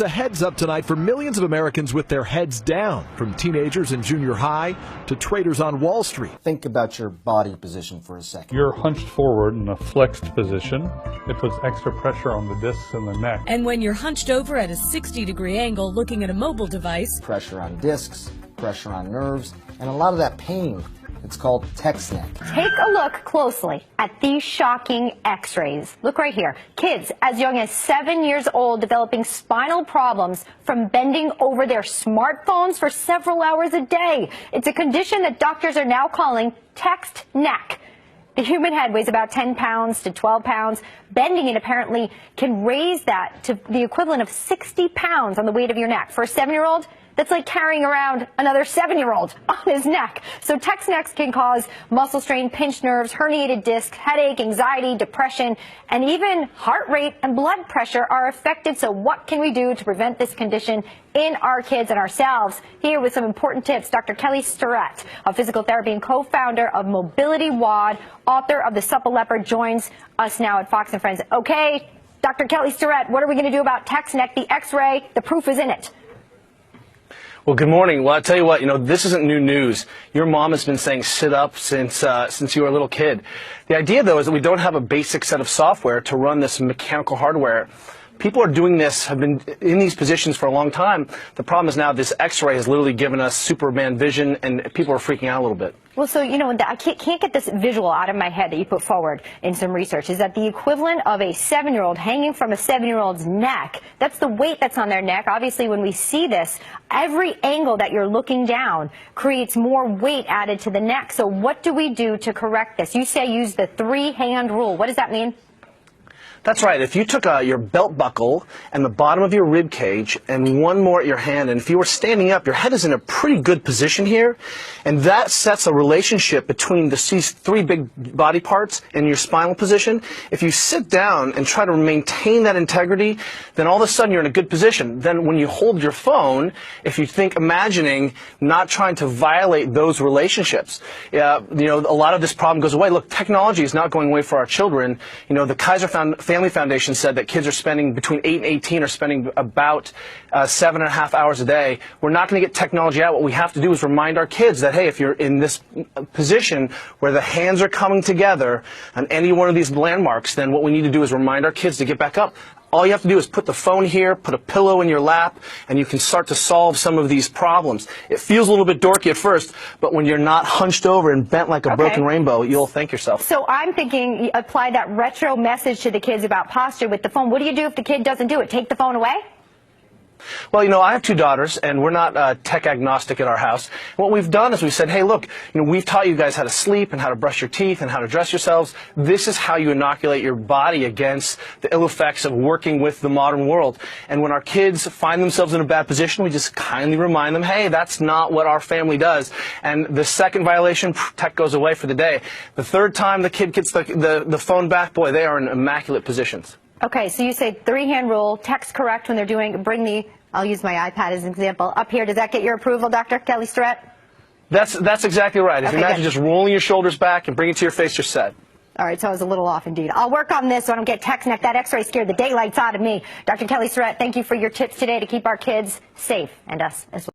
It's a heads up tonight for millions of Americans with their heads down, from teenagers in junior high to traders on Wall Street. Think about your body position for a second. You're hunched forward in a flexed position. It puts extra pressure on the discs in the neck. And when you're hunched over at a 60-degree angle looking at a mobile device, Pressure on discs, pressure on nerves, and a lot of that pain. It's called text neck. Take a look closely at these shocking x-rays. Look right here. Kids as young as 7 years old developing spinal problems from bending over their smartphones for several hours a day. It's a condition that doctors are now calling text neck. The human head weighs about 10 pounds to 12 pounds. Bending it apparently can raise that to the equivalent of 60 pounds on the weight of your neck. For a 7-year-old, that's like carrying around another 7-year-old on his neck. So text necks can cause muscle strain, pinched nerves, herniated discs, headache, anxiety, depression, and even heart rate and blood pressure are affected. So what can we do to prevent this condition in our kids and ourselves? Here with some important tips, Dr. Kelly Starrett, a physical therapy and co-founder of Mobility WOD, author of The Supple Leopard, joins us now at Fox & Friends. Okay, Dr. Kelly Starrett, what are we going to do about text neck? The x-ray, the proof is in it. Well, good morning. Well, I'll tell you what, this isn't new news. Your mom has been saying sit up since you were a little kid. The idea, though, is that we don't have a basic set of software to run this mechanical hardware. People are doing this, have been in these positions for a long time. The problem is now this x-ray has literally given us Superman vision, and people are freaking out a little bit. Well, so, I can't get this visual out of my head that you put forward in some research, is that the equivalent of a 7-year-old hanging from a 7-year-old's neck, that's the weight that's on their neck. Obviously, when we see this, every angle that you're looking down creates more weight added to the neck. So what do we do to correct this? You say use the 3-hand rule. What does that mean? That's right. If you took your belt buckle and the bottom of your rib cage and one more at your hand, and if you were standing up, your head is in a pretty good position here, and that sets a relationship between these 3 big body parts and your spinal position. If you sit down and try to maintain that integrity, then all of a sudden you're in a good position. Then when you hold your phone, if you think imagining not trying to violate those relationships, a lot of this problem goes away. Look, technology is not going away for our children. The Kaiser Family Foundation said that kids are spending between 8 and 18 are spending about 7.5 hours a day. We're not going to get technology out. What we have to do is remind our kids that, hey, if you're in this position where the hands are coming together on any one of these landmarks, then what we need to do is remind our kids to get back up. All you have to do is put the phone here, put a pillow in your lap, and you can start to solve some of these problems. It feels a little bit dorky at first, but when you're not hunched over and bent like a broken rainbow, you'll thank yourself. So I'm thinking apply that retro message to the kids about posture with the phone. What do you do if the kid doesn't do it? Take the phone away? Well, I have 2 daughters, and we're not tech agnostic at our house. What we've done is we said, hey, look, we've taught you guys how to sleep and how to brush your teeth and how to dress yourselves. This is how you inoculate your body against the ill effects of working with the modern world. And when our kids find themselves in a bad position, we just kindly remind them, hey, that's not what our family does. And the second violation, tech goes away for the day. The third time the kid gets the phone back, boy, they are in immaculate positions. Okay, so you say 3-hand rule, text correct when they're doing, I'll use my iPad as an example, up here. Does that get your approval, Dr. Kelly Starrett? That's exactly right. If you imagine just rolling your shoulders back and bring it to your face, you're set. All right, so I was a little off indeed. I'll work on this so I don't get text neck. That x-ray scared the daylights out of me. Dr. Kelly Starrett, thank you for your tips today to keep our kids safe and us as well.